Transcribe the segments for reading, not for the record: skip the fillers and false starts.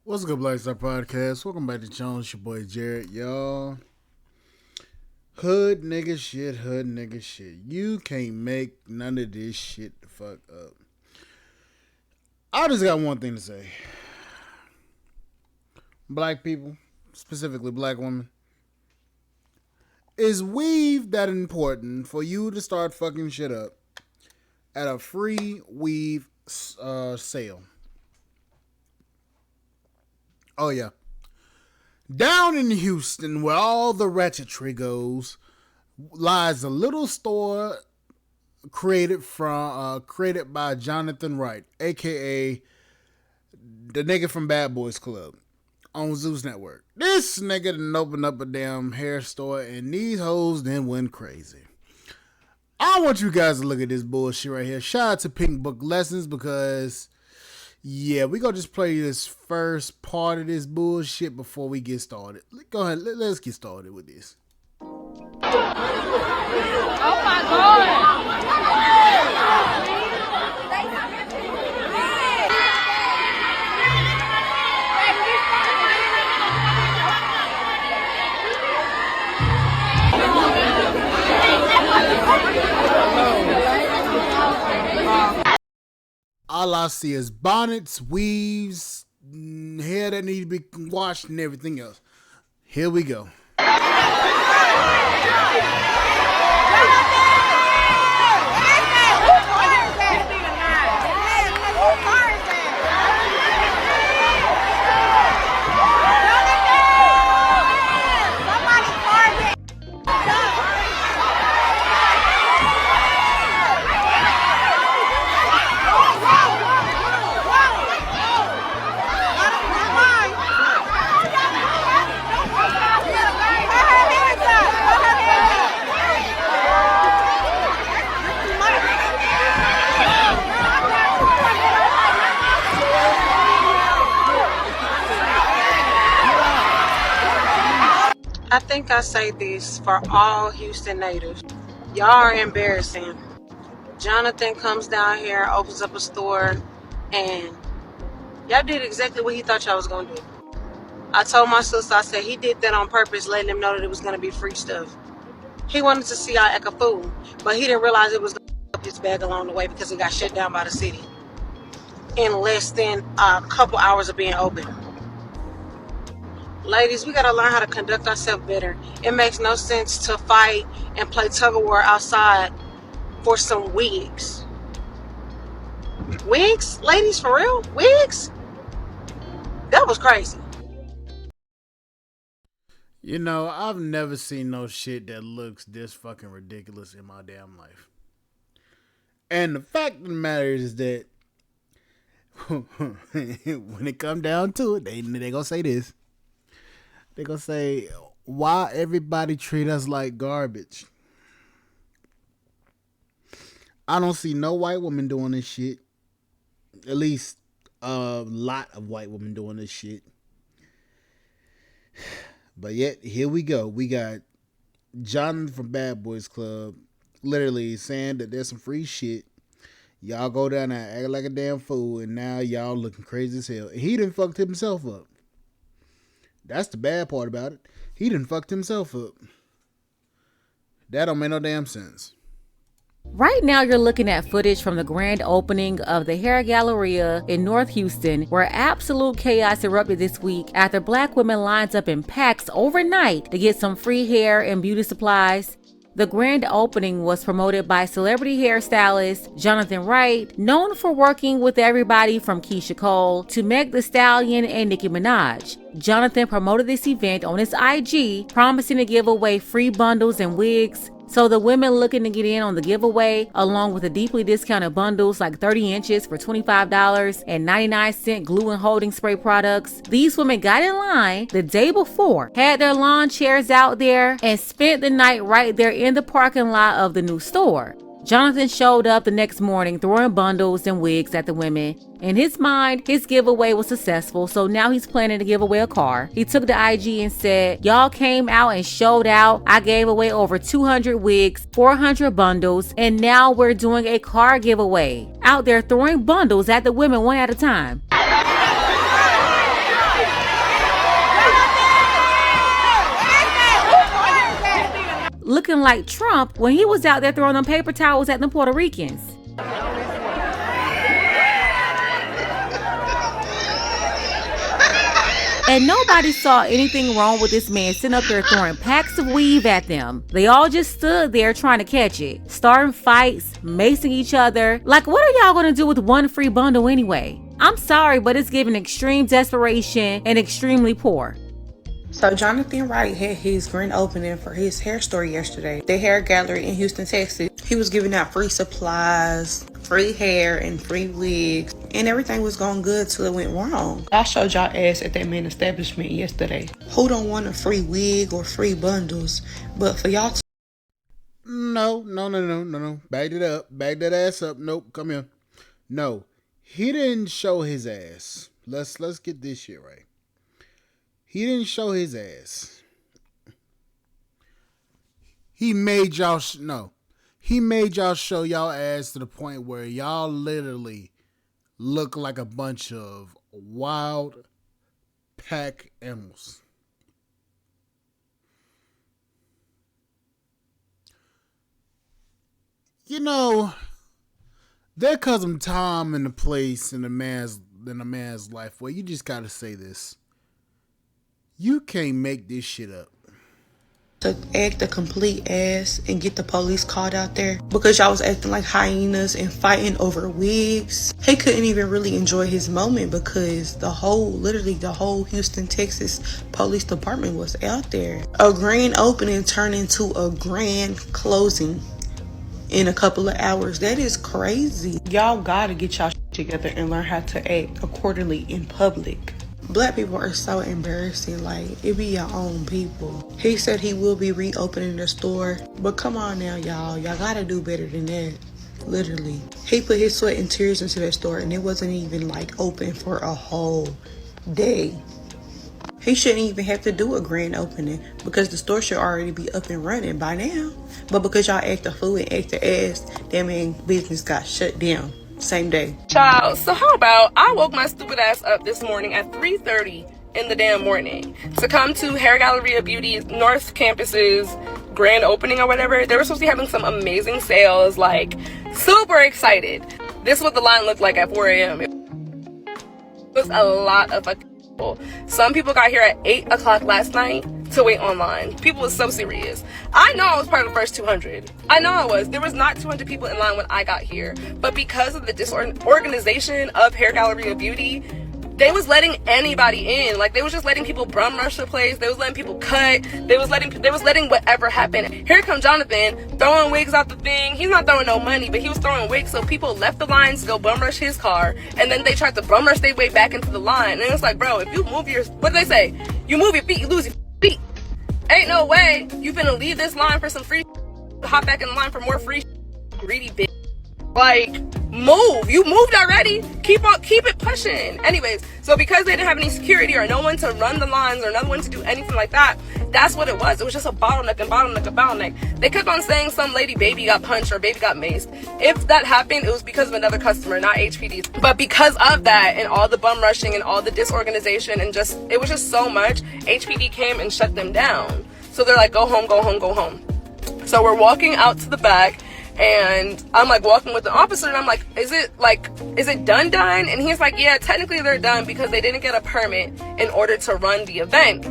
What's good, Black Star Podcast? Welcome back to the channel. It's your boy Jared, y'all. Hood nigga shit, hood nigga shit. You can't make none of this shit the fuck up. I just got one thing to say. Black people, specifically black women, is weave that important for you to start fucking shit up at a free weave sale? Oh, yeah. Down in Houston, where all the ratchetry goes, lies a little store created by Jonathan Wright, aka the nigga from Bad Boys Club on Zeus Network. This nigga done opened up a damn hair store, and these hoes then went crazy. I want you guys to look at this bullshit right here. Shout out to Pink Book Lessons because, yeah, we gonna just play this first part of this bullshit before we get started. Go ahead, let's get started with this. Oh my God! All I see is bonnets, weaves, hair that need to be washed, and everything else. Here we go. I think I say this for all Houston natives. Y'all are embarrassing. Jonathan comes down here, opens up a store, and y'all did exactly what he thought y'all was going to do. I told my sister, I said he did that on purpose, letting them know that it was going to be free stuff. He wanted to see y'all act a fool, but he didn't realize it was going to up his bag along the way because it got shut down by the city in less than a couple hours of being open. Ladies, we gotta learn how to conduct ourselves better. It makes no sense to fight and play tug of war outside for some wigs. Wigs? Ladies, for real? Wigs? That was crazy. You know, I've never seen no shit that looks this fucking ridiculous in my damn life. And the fact of the matter is that when it come down to it, they gonna say this. They're going to say, why everybody treat us like garbage? I don't see no white woman doing this shit. At least a lot of white women doing this shit. But yet, here we go. We got Jonathan from Bad Boys Club literally saying that there's some free shit. Y'all go down there, act like a damn fool, and now y'all looking crazy as hell. And he done fucked himself up. That's the bad part about it. He done fucked himself up. That don't make no damn sense. Right now you're looking at footage from the grand opening of the Hair Galleria in North Houston, where absolute chaos erupted this week after black women lined up in packs overnight to get some free hair and beauty supplies. The grand opening was promoted by celebrity hairstylist Jonathan Wright, known for working with everybody from Keisha Cole to Meg Thee Stallion and Nicki Minaj. Jonathan promoted this event on his IG, promising to give away free bundles and wigs. So the women looking to get in on the giveaway, along with the deeply discounted bundles like 30 inches for $25 and 99-cent glue and holding spray products, these women got in line the day before, had their lawn chairs out there, and spent the night right there in the parking lot of the new store. Jonathan showed up the next morning throwing bundles and wigs at the women. In his mind, his giveaway was successful, so now he's planning to give away a car. He took to IG and said, "Y'all came out and showed out. I gave away over 200 wigs, 400 bundles, and now we're doing a car giveaway." Out there throwing bundles at the women one at a time. acting like Trump when he was out there throwing them paper towels at the Puerto Ricans. And nobody saw anything wrong with this man sitting up there throwing packs of weave at them. They all just stood there trying to catch it, starting fights, macing each other. Like, what are y'all gonna do with one free bundle anyway? I'm sorry, but it's giving extreme desperation and extremely poor. So Jonathan Wright had his grand opening for his hair store yesterday. The hair gallery in Houston, Texas. He was giving out free supplies, free hair, and free wigs. And everything was going good till it went wrong. I showed y'all ass at that main establishment yesterday. Who don't want a free wig or free bundles? But for y'all to... No. Bagged it up. Bagged that ass up. Nope, come here. No, he didn't show his ass. Let's get this shit right. He didn't show his ass. He made y'all He made y'all show y'all ass to the point where y'all literally look like a bunch of wild pack animals. You know, there comes some time and a place in a man's life where you just gotta say this. You can't make this shit up. To act a complete ass and get the police called out there because y'all was acting like hyenas and fighting over wigs. He couldn't even really enjoy his moment because literally the whole Houston, Texas police department was out there. A grand opening turned into a grand closing in a couple of hours. That is crazy. Y'all gotta get y'all shit together and learn how to act accordingly in public. Black people are so embarrassing. Like, it be your own people. He said he will be reopening the store, but come on now, y'all gotta do better than that. Literally, he put his sweat and tears into that store, and it wasn't even like open for a whole day. He shouldn't even have to do a grand opening because the store should already be up and running by now. But because y'all act a fool and act the ass, that man business got shut down same day. Child, so how about I woke my stupid ass up this morning at 3:30 in the damn morning to come to Hair Galleria Beauty's North Campus's grand opening or whatever. They were supposed to be having some amazing sales, like super excited. This is what the line looked like at 4 a.m. It was a lot of people. Some people got here at 8 o'clock last night to wait online. People was so serious. I know I was part of the first 200. I know I was. There was not 200 people in line when I got here. But because of the disorganization of Hair Galleria Beauty, they was letting anybody in. Like, they was just letting people bum rush the place. They was letting people cut. They was letting whatever happen. Here comes Jonathan throwing wigs out the thing. He's not throwing no money, but he was throwing wigs. So people left the lines to go bum rush his car, and then they tried to bum rush their way back into the line. And it was like, bro, if you move your, what do they say? You move your feet, you lose your feet. Ain't no way you finna leave this line for some free, hop back in the line for more free, greedy bitch. Like, move. You moved already. Keep it pushing. Anyways, so because they didn't have any security or no one to run the lines or no one to do anything like that, that's what it was. It was just a bottleneck. They kept on saying some lady baby got punched or baby got maced. If that happened, it was because of another customer, not HPD. But because of that and all the bum rushing and all the disorganization and just, it was just so much, HPD came and shut them down. So they're like, go home, go home, go home. So we're walking out to the back, and I'm like walking with the officer, and I'm like, is it done? And he's like, yeah, technically they're done because they didn't get a permit in order to run the event.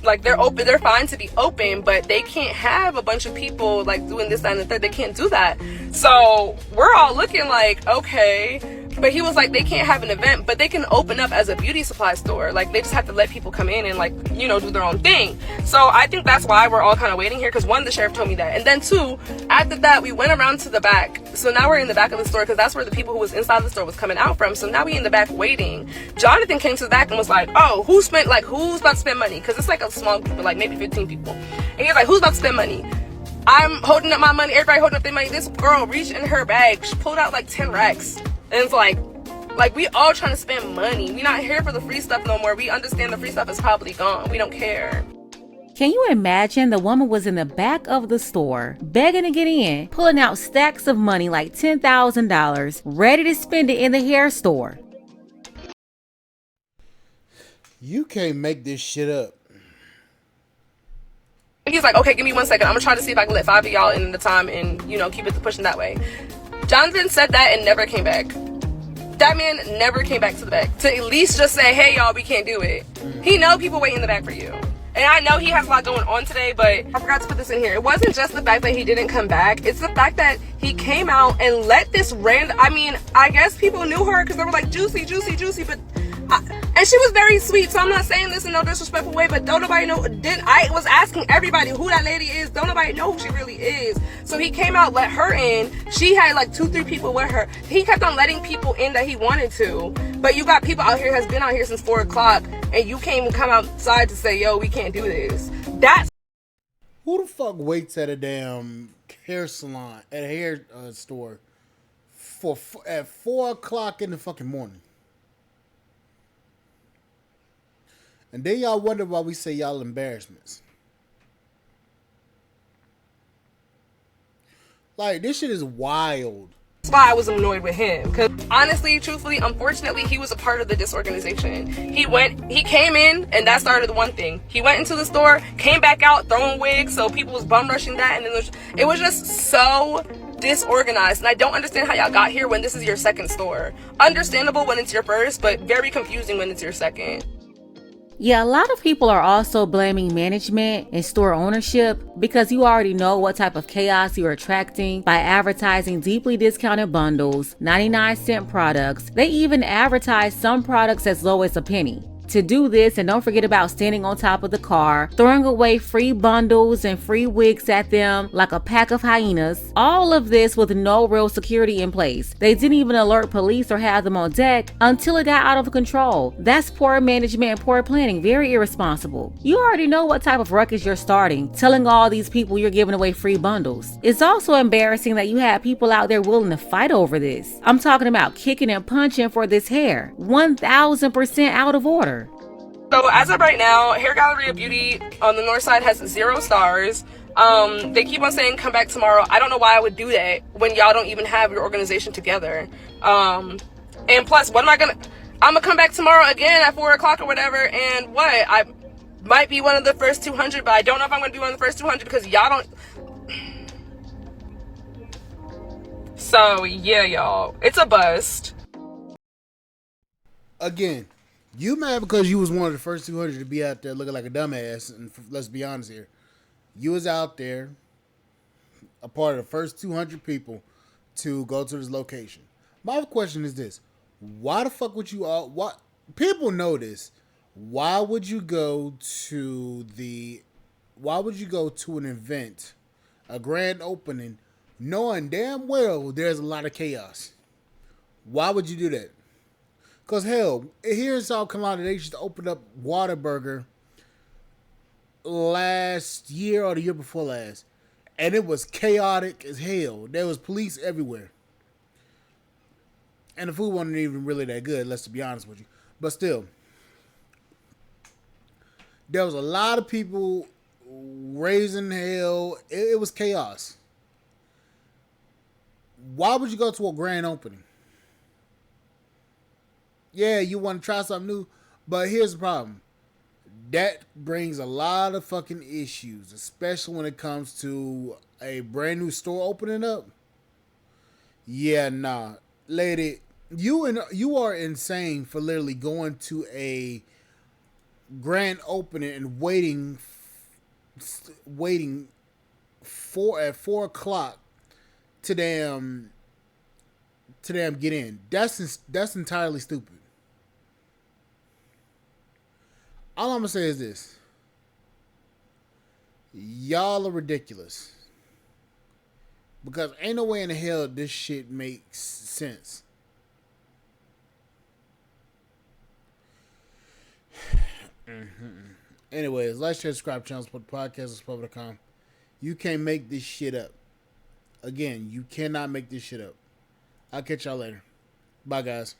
Like, they're open, they're fine to be open, but they can't have a bunch of people like doing this, that, and the third. They can't do that. So we're all looking like, okay. But he was like, they can't have an event, but they can open up as a beauty supply store. Like, they just have to let people come in and, like, you know, do their own thing. So I think that's why we're all kind of waiting here, because one, the sheriff told me that. And then two, after that, we went around to the back. So now we're in the back of the store, because that's where the people who was inside the store was coming out from. So now we in the back waiting. Jonathan came to the back and was like, oh, who's about to spend money? Because it's like a small group of like maybe 15 people. And he's like, who's about to spend money? I'm holding up my money. Everybody holding up their money. This girl reached in her bag. She pulled out like 10 racks. And it's like we all trying to spend money. We not here for the free stuff no more. We understand the free stuff is probably gone. We don't care. Can you imagine? The woman was in the back of the store, begging to get in, pulling out stacks of money like $10,000, ready to spend it in the hair store. You can't make this shit up. He he's like, okay, give me 1 second. I'm gonna try to see if I can let 5 of y'all in at a time and, you know, keep it pushing that way. Jonathan said that and never came back. That man never came back to the back to at least just say, hey, y'all, we can't do it. He know people wait in the back for you. And I know he has a lot going on today, but I forgot to put this in here. It wasn't just the fact that he didn't come back. It's the fact that he came out and let this random... I mean, I guess people knew her because they were like, Juicy, Juicy, Juicy, but... and she was very sweet, so I'm not saying this in no disrespectful way, but don't nobody know... I was asking everybody who that lady is. Don't nobody know who she really is. So he came out, let her in. She had like 2-3 people with her. He kept on letting people in that he wanted to. But you got people out here has been out here since 4 o'clock, and you can't even come outside to say, yo, we can't do this. That's... Who the fuck waits at a damn hair salon, at a hair store at 4 o'clock in the fucking morning? And then y'all wonder why we say y'all embarrassments. Like, this shit is wild. That's why I was annoyed with him. Because honestly, truthfully, unfortunately, he was a part of the disorganization. He came in, and that started the one thing. He went into the store, came back out, throwing wigs, so people was bum rushing that, and then it was just so disorganized. And I don't understand how y'all got here when this is your second store. Understandable when it's your first, but very confusing when it's your second. Yeah, a lot of people are also blaming management and store ownership because you already know what type of chaos you're attracting by advertising deeply discounted bundles, 99-cent products. They even advertise some products as low as a penny. To do this, and don't forget about standing on top of the car, throwing away free bundles and free wigs at them like a pack of hyenas. All of this with no real security in place. They didn't even alert police or have them on deck until it got out of control. That's poor management and poor planning, very irresponsible. You already know what type of ruckus you're starting, telling all these people you're giving away free bundles. It's also embarrassing that you have people out there willing to fight over this. I'm talking about kicking and punching for this hair. 1000% out of order. So as of right now, Hair Galleria Beauty on the north side has 0 stars. They keep on saying come back tomorrow. I don't know why I would do that when y'all don't even have your organization together. And plus, I'm gonna come back tomorrow again at 4 o'clock or whatever, and I might be one of the first 200, but I don't know if I'm gonna be one of the first 200 because y'all don't. So yeah, y'all, it's a bust. Again, you mad because you was one of the first 200 to be out there looking like a dumbass. And let's be honest here. You was out there, a part of the first 200 people to go to this location. My question is this. Why the fuck would you all... What people know this. Why would you go to an event, a grand opening, knowing damn well there's a lot of chaos? Why would you do that? Because, hell, here in South Carolina, they just opened up Whataburger last year or the year before last. And it was chaotic as hell. There was police everywhere. And the food wasn't even really that good, let's be honest with you. But still, there was a lot of people raising hell. It was chaos. Why would you go to a grand opening? Yeah, you want to try something new, but here's the problem. That brings a lot of fucking issues, especially when it comes to a brand new store opening up. Yeah, nah. Lady, you are insane for literally going to a grand opening and waiting at 4 o'clock to damn get in. That's entirely stupid. All I'm gonna say is this. Y'all are ridiculous. Because ain't no way in the hell this shit makes sense. Anyways, like, share, subscribe, channel, support the podcast, support.com. You can't make this shit up. Again, you cannot make this shit up. I'll catch y'all later. Bye, guys.